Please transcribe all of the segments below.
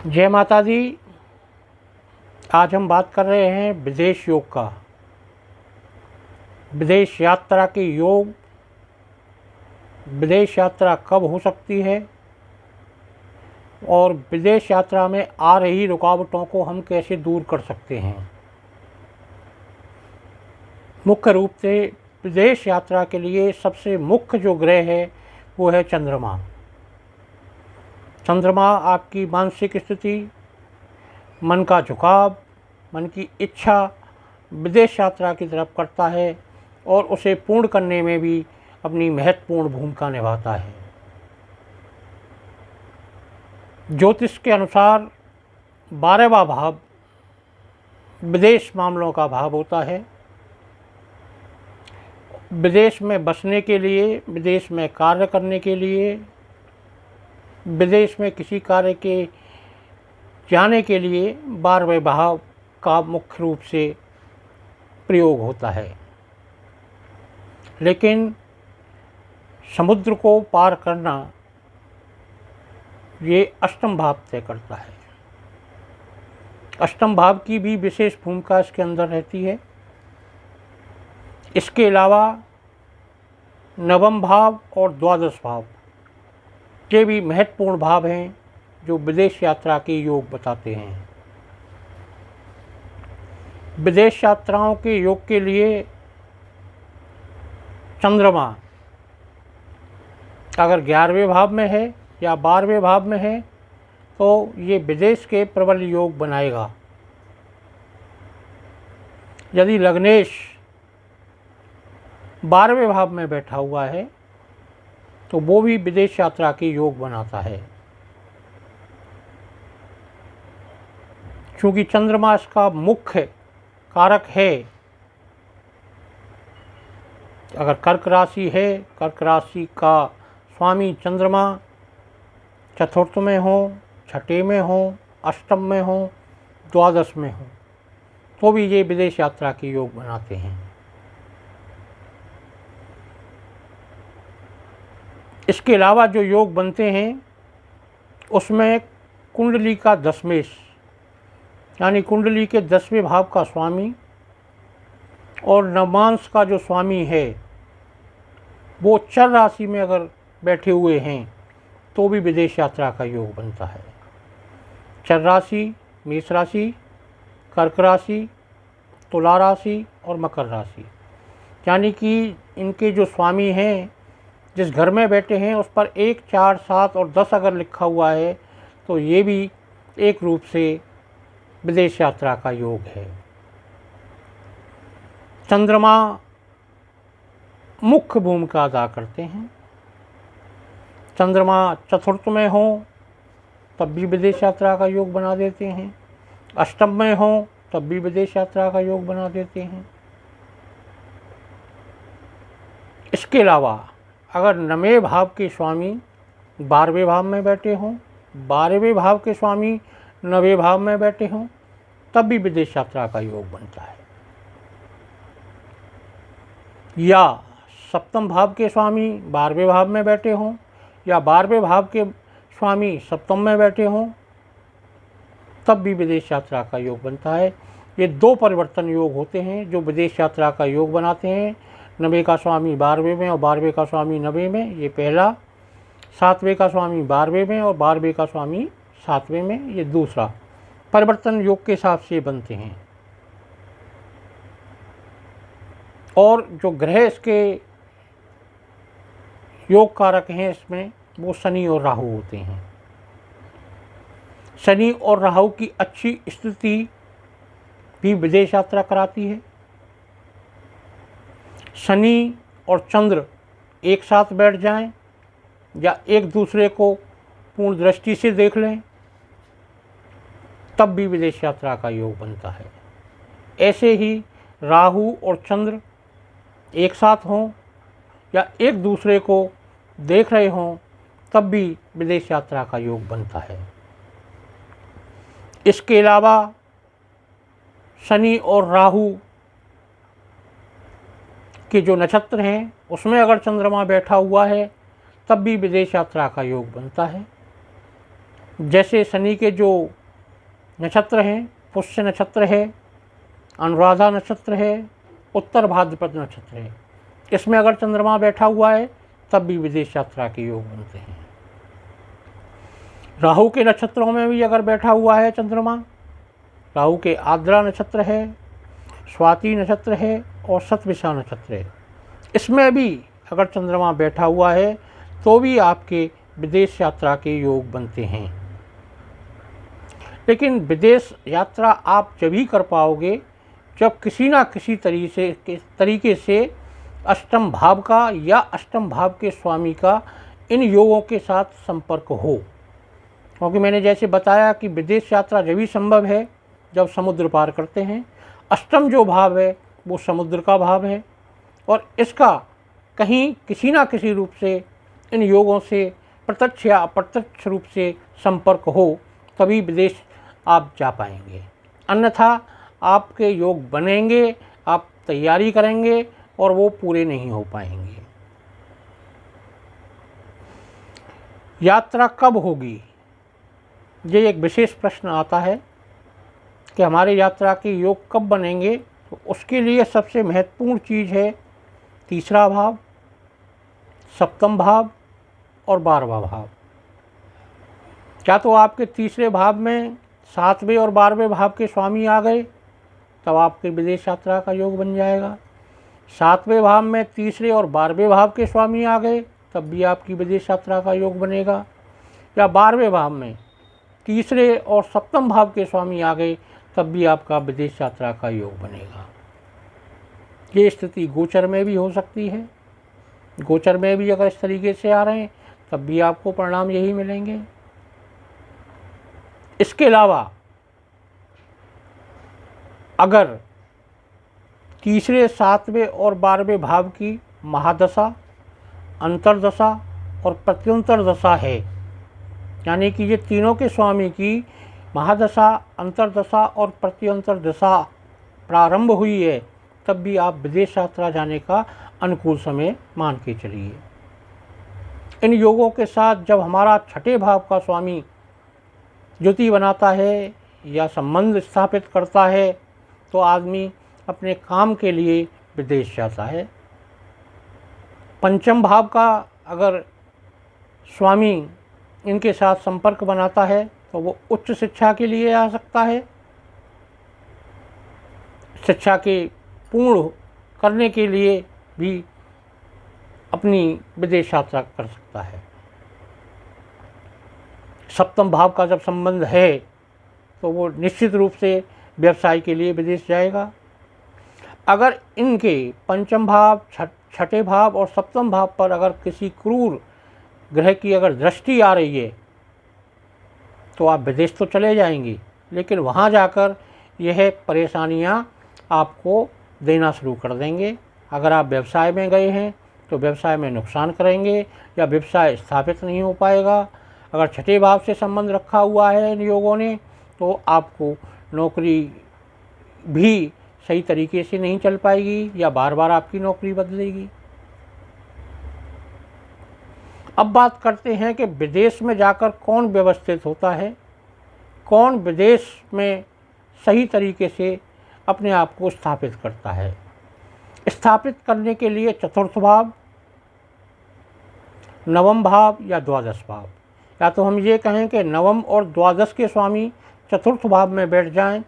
जय माता दी। आज हम बात कर रहे हैं विदेश योग का। विदेश यात्रा के योग, विदेश यात्रा कब हो सकती है और विदेश यात्रा में आ रही रुकावटों को हम कैसे दूर कर सकते हैं। मुख्य रूप से विदेश यात्रा के लिए सबसे मुख्य जो ग्रह है वो है चंद्रमा। चंद्रमा आपकी मानसिक स्थिति, मन का झुकाव, मन की इच्छा विदेश यात्रा की तरफ करता है और उसे पूर्ण करने में भी अपनी महत्वपूर्ण भूमिका निभाता है। ज्योतिष के अनुसार 12वां भाव विदेश मामलों का भाव होता है। विदेश में बसने के लिए, विदेश में कार्य करने के लिए, विदेश में किसी कार्य के जाने के लिए 12वें भाव का मुख्य रूप से प्रयोग होता है। लेकिन समुद्र को पार करना ये अष्टम भाव तय करता है। अष्टम भाव की भी विशेष भूमिका इसके अंदर रहती है। इसके अलावा नवम भाव और द्वादश भाव के भी महत्वपूर्ण भाव हैं जो विदेश यात्रा के योग बताते हैं। विदेश यात्राओं के योग के लिए चंद्रमा अगर 11वें भाव में है या 12वें भाव में है तो ये विदेश के प्रबल योग बनाएगा। यदि लग्नेश 12वें भाव में बैठा हुआ है तो वो भी विदेश यात्रा के योग बनाता है। क्योंकि चंद्रमा इसका मुख्य कारक है। अगर कर्क राशि है, कर्क राशि का स्वामी चंद्रमा चतुर्थ में हो, छठे में हो, अष्टम में हो, द्वादश में हो तो भी ये विदेश यात्रा के योग बनाते हैं। इसके अलावा जो योग बनते हैं उसमें कुंडली का दशमेश यानी कुंडली के 10वें भाव का स्वामी और नवांश का जो स्वामी है वो चर राशि में अगर बैठे हुए हैं तो भी विदेश यात्रा का योग बनता है। चर राशि मेष राशि, कर्क राशि, तुला राशि और मकर राशि, यानी कि इनके जो स्वामी हैं जिस घर में बैठे हैं उस पर 1, 4, 7 और 10 अगर लिखा हुआ है तो ये भी एक रूप से विदेश यात्रा का योग है। चंद्रमा मुख्य भूमिका अदा करते हैं। चंद्रमा चतुर्थ में हो तब भी विदेश यात्रा का योग बना देते हैं, अष्टम में हो तब भी विदेश यात्रा का योग बना देते हैं। इसके अलावा अगर 9वें भाव के स्वामी 12वें भाव में बैठे हों, 12वें भाव के स्वामी 9वें भाव में बैठे हों तब भी विदेश यात्रा का योग बनता है। या सप्तम भाव के स्वामी 12वें भाव में बैठे हों या 12वें भाव के स्वामी सप्तम में बैठे हों तब भी विदेश यात्रा का योग बनता है। ये 2 परिवर्तन योग होते हैं जो विदेश यात्रा का योग बनाते हैं। 9वें का स्वामी 12वें में और 12वें का स्वामी 9वें में, ये पहला। 7वें का स्वामी 12वें में और 12वें का स्वामी 7वें में, ये दूसरा। परिवर्तन योग के हिसाब से बनते हैं। और जो ग्रह इसके योग कारक हैं इसमें वो शनि और राहु होते हैं। शनि और राहु की अच्छी स्थिति भी विदेश यात्रा कराती है। शनि और चंद्र एक साथ बैठ जाएं या एक दूसरे को पूर्ण दृष्टि से देख लें तब भी विदेश यात्रा का योग बनता है। ऐसे ही राहु और चंद्र एक साथ हों या एक दूसरे को देख रहे हों तब भी विदेश यात्रा का योग बनता है। इसके अलावा शनि और राहु के जो नक्षत्र हैं उसमें अगर चंद्रमा बैठा हुआ है तब भी विदेश यात्रा का योग बनता है। जैसे शनि के जो नक्षत्र हैं, पुष्य नक्षत्र है, अनुराधा नक्षत्र है, उत्तर भाद्रपद नक्षत्र है, इसमें अगर चंद्रमा बैठा हुआ है तब भी विदेश यात्रा के योग बनते हैं। राहु के नक्षत्रों में भी अगर बैठा हुआ है चंद्रमा, राहु के आर्द्रा नक्षत्र है, स्वाति नक्षत्र है और शतभिषा नक्षत्र है, इसमें भी अगर चंद्रमा बैठा हुआ है तो भी आपके विदेश यात्रा के योग बनते हैं। लेकिन विदेश यात्रा आप जभी कर पाओगे जब किसी ना किसी तरीके से अष्टम भाव का या अष्टम भाव के स्वामी का इन योगों के साथ संपर्क हो। क्योंकि मैंने जैसे बताया कि विदेश यात्रा जभी संभव है जब समुद्र पार करते हैं। अष्टम जो भाव है वो समुद्र का भाव है और इसका कहीं किसी ना किसी रूप से इन योगों से प्रत्यक्ष या अप्रत्यक्ष रूप से संपर्क हो तभी विदेश आप जा पाएंगे, अन्यथा आपके योग बनेंगे, आप तैयारी करेंगे और वो पूरे नहीं हो पाएंगे। यात्रा कब होगी, ये एक विशेष प्रश्न आता है कि हमारे यात्रा के योग कब बनेंगे। तो उसके लिए सबसे महत्वपूर्ण चीज़ है तीसरा भाव, सप्तम भाव और 12वां भाव। क्या तो आपके तीसरे भाव में 7वें और 12वें भाव के स्वामी आ गए तब आपके विदेश यात्रा का योग बन जाएगा। 7वें भाव में तीसरे और 12वें भाव के स्वामी आ गए तब भी आपकी विदेश यात्रा का योग बनेगा। या 12वें भाव में तीसरे और सप्तम भाव के स्वामी आ गए तब भी आपका विदेश यात्रा का योग बनेगा। ये स्थिति गोचर में भी हो सकती है। गोचर में भी अगर इस तरीके से आ रहे हैं तब भी आपको परिणाम यही मिलेंगे। इसके अलावा अगर तीसरे, 7वें और 12वें भाव की महादशा, अंतर्दशा और प्रत्यंतर दशा है, यानी कि ये तीनों के स्वामी की महादशा, अंतर्दशा और प्रत्यंतर दशा प्रारंभ हुई है तब भी आप विदेश यात्रा जाने का अनुकूल समय मान के चलिए। इन योगों के साथ जब हमारा छठे भाव का स्वामी ज्योति बनाता है या संबंध स्थापित करता है तो आदमी अपने काम के लिए विदेश जाता है। पंचम भाव का अगर स्वामी इनके साथ संपर्क बनाता है तो वो उच्च शिक्षा के लिए आ सकता है, शिक्षा के पूर्ण करने के लिए भी अपनी विदेश यात्रा कर सकता है। सप्तम भाव का जब संबंध है तो वो निश्चित रूप से व्यवसाय के लिए विदेश जाएगा। अगर इनके पंचम भाव, छठे भाव और सप्तम भाव पर अगर किसी क्रूर ग्रह की अगर दृष्टि आ रही है तो आप विदेश तो चले जाएंगे, लेकिन वहाँ जाकर यह परेशानियाँ आपको देना शुरू कर देंगे। अगर आप व्यवसाय में गए हैं तो व्यवसाय में नुकसान करेंगे या व्यवसाय स्थापित नहीं हो पाएगा। अगर छठे भाव से संबंध रखा हुआ है इन योगों ने तो आपको नौकरी भी सही तरीके से नहीं चल पाएगी या बार बार आपकी नौकरी बदलेगी। अब बात करते हैं कि विदेश में जाकर कौन व्यवस्थित होता है, कौन विदेश में सही तरीके से अपने आप को स्थापित करता है। स्थापित करने के लिए चतुर्थ भाव, नवम भाव या द्वादश भाव, या तो हम ये कहें कि नवम और द्वादश के स्वामी चतुर्थ भाव में बैठ जाएं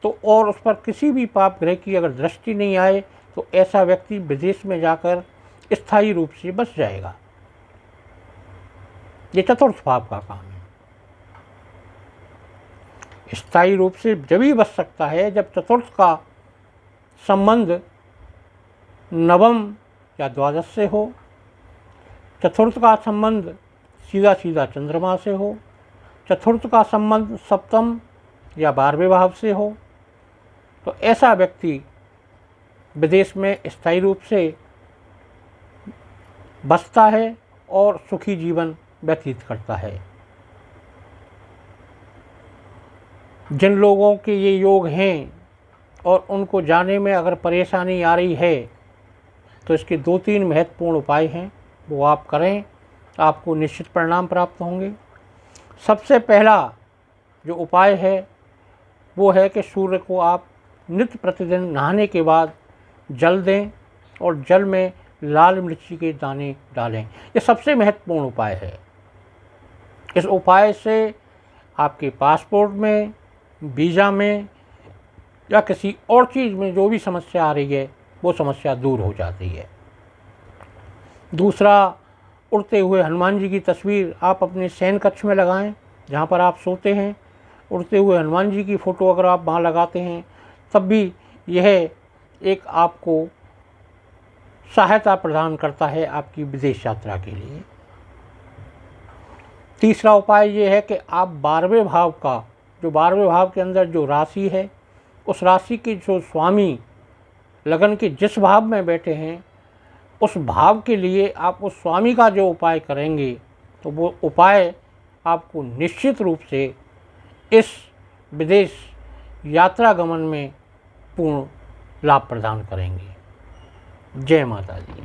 तो और उस पर किसी भी पाप ग्रह की अगर दृष्टि नहीं आए तो ऐसा व्यक्ति विदेश में जाकर स्थायी रूप से बस जाएगा। ये चतुर्थ भाव का काम है। स्थायी रूप से जब ही बच सकता है जब चतुर्थ का संबंध नवम या द्वादश से हो, चतुर्थ का संबंध सीधा सीधा चंद्रमा से हो, चतुर्थ का संबंध सप्तम या 12वें भाव से हो, तो ऐसा व्यक्ति विदेश में स्थायी रूप से बसता है और सुखी जीवन व्यतीत करता है। जिन लोगों के ये योग हैं और उनको जाने में अगर परेशानी आ रही है तो इसके 2-3 महत्वपूर्ण उपाय हैं, वो आप करें, आपको निश्चित परिणाम प्राप्त होंगे। सबसे पहला जो उपाय है वो है कि सूर्य को आप नित्य प्रतिदिन नहाने के बाद जल दें और जल में लाल मिर्ची के दाने डालें। ये सबसे महत्वपूर्ण उपाय है। इस उपाय से आपके पासपोर्ट में, वीज़ा में या किसी और चीज़ में जो भी समस्या आ रही है वो समस्या दूर हो जाती है। दूसरा, उड़ते हुए हनुमान जी की तस्वीर आप अपने शयन कक्ष में लगाएं, जहाँ पर आप सोते हैं। उड़ते हुए हनुमान जी की फ़ोटो अगर आप वहाँ लगाते हैं तब भी यह एक आपको सहायता प्रदान करता है आपकी विदेश यात्रा के लिए। तीसरा उपाय ये है कि आप 12वें भाव का, जो 12वें भाव के अंदर जो राशि है, उस राशि के जो स्वामी लगन के जिस भाव में बैठे हैं उस भाव के लिए आप उस स्वामी का जो उपाय करेंगे तो वो उपाय आपको निश्चित रूप से इस विदेश यात्रा गमन में पूर्ण लाभ प्रदान करेंगे। जय माता दी।